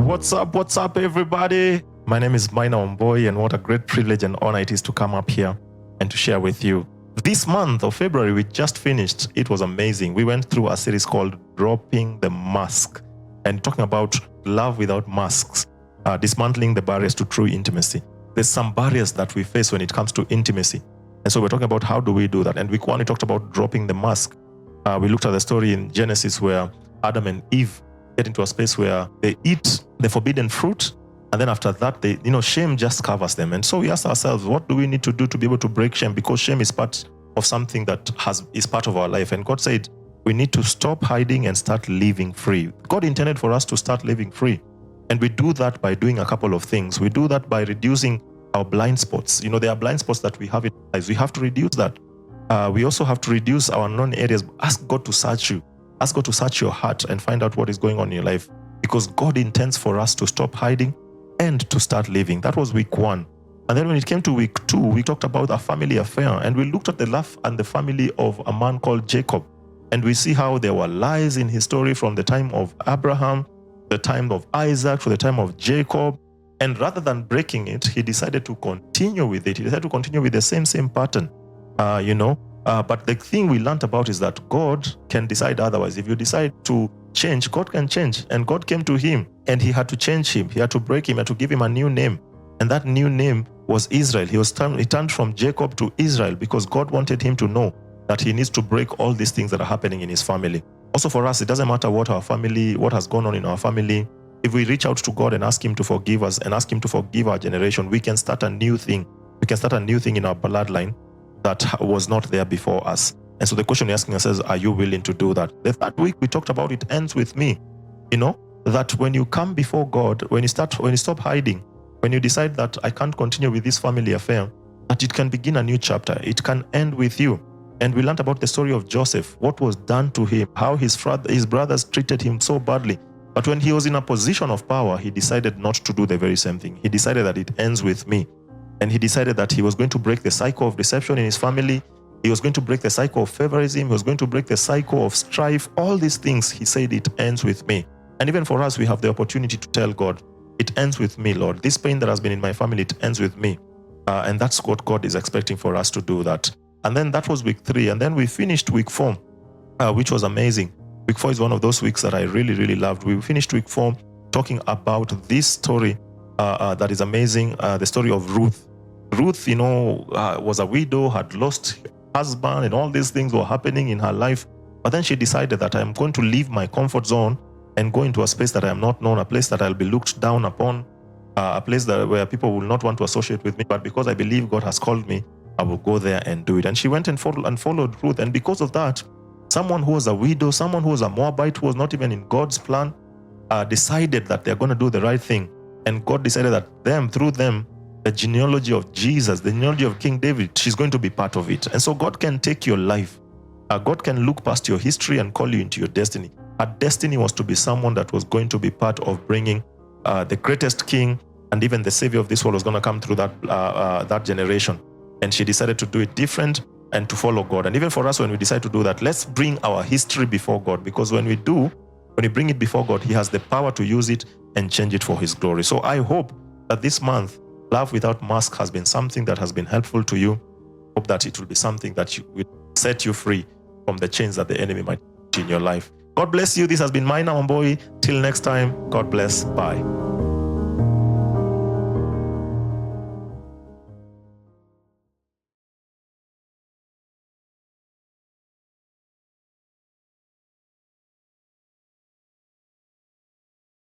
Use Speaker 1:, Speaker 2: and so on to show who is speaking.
Speaker 1: What's up, everybody? My name is Maina Omboy, and what a great privilege and honor it is to come up here and to share with you. This month of February, we just finished. It was amazing. We went through a series called Dropping the Mask and talking about love without masks, dismantling the barriers to true intimacy. There's some barriers that we face when it comes to intimacy. And so we're talking about how do we do that. And week one, we talked about dropping the mask. We looked at the story in Genesis where Adam and Eve get into a space where they eat the forbidden fruit, and then after that, shame just covers them. And so we asked ourselves, what do we need to do to be able to break shame? Because shame is part of something that is part of our life. And God said, we need to stop hiding and start living free. God intended for us to start living free. And we do that by doing a couple of things. We do that by reducing our blind spots. There are blind spots that we have in our lives. We have to reduce that. We also have to reduce our known areas. Ask God to search you. Ask God to search your heart and find out what is going on in your life, because God intends for us to stop hiding and to start living. That was week one. And then when it came to week two, we talked about a family affair, and we looked at the life and the family of a man called Jacob. And we see how there were lies in his story from the time of Abraham, the time of Isaac, to the time of Jacob. And rather than breaking it, he decided to continue with it. He decided to continue with the same pattern, But the thing we learned about is that God can decide otherwise. If you decide to change, God can change. And God came to him and he had to change him. He had to break him and to give him a new name. And that new name was Israel. He turned from Jacob to Israel because God wanted him to know that he needs to break all these things that are happening in his family. Also for us, it doesn't matter what has gone on in our family. If we reach out to God and ask him to forgive us and ask him to forgive our generation, we can start a new thing. We can start a new thing in our bloodline that was not there before us. And so the question you're asking us is, are you willing to do that? The third week we talked about it ends with me. That when you come before God, when you stop hiding, when you decide that I can't continue with this family affair, that it can begin a new chapter. It can end with you. And we learned about the story of Joseph, what was done to him, how his brothers treated him so badly. But when he was in a position of power, he decided not to do the very same thing. He decided that it ends with me. And he decided that he was going to break the cycle of deception in his family. He was going to break the cycle of favorism. He was going to break the cycle of strife. All these things, he said, it ends with me. And even for us, we have the opportunity to tell God, it ends with me, Lord. This pain that has been in my family, it ends with me. And that's what God is expecting for us to do that. And then that was week 3. And then we finished week 4, which was amazing. Week 4 is one of those weeks that I really, really loved. We finished week 4 talking about this story that is amazing, the story of Ruth. Ruth, was a widow, had lost her husband, and all these things were happening in her life. But then she decided that I'm going to leave my comfort zone and go into a space that I am not known, a place that I'll be looked down upon, a place where people will not want to associate with me. But because I believe God has called me, I will go there and do it. And she went and followed Ruth. And because of that, someone who was a widow, someone who was a Moabite, who was not even in God's plan, decided that they're going to do the right thing. And God decided that through them, the genealogy of Jesus, the genealogy of King David, she's going to be part of it. And so God can take your life. God can look past your history and call you into your destiny. Her destiny was to be someone that was going to be part of bringing the greatest king, and even the savior of this world was going to come through that generation. And she decided to do it different and to follow God. And even for us, when we decide to do that, let's bring our history before God, because when we bring it before God, he has the power to use it and change it for his glory. So I hope that this month, Love Without Mask has been something that has been helpful to you. Hope that it will be something that will set you free from the chains that the enemy might put in your life. God bless you. This has been Maina Omboy. Till next time, God bless. Bye.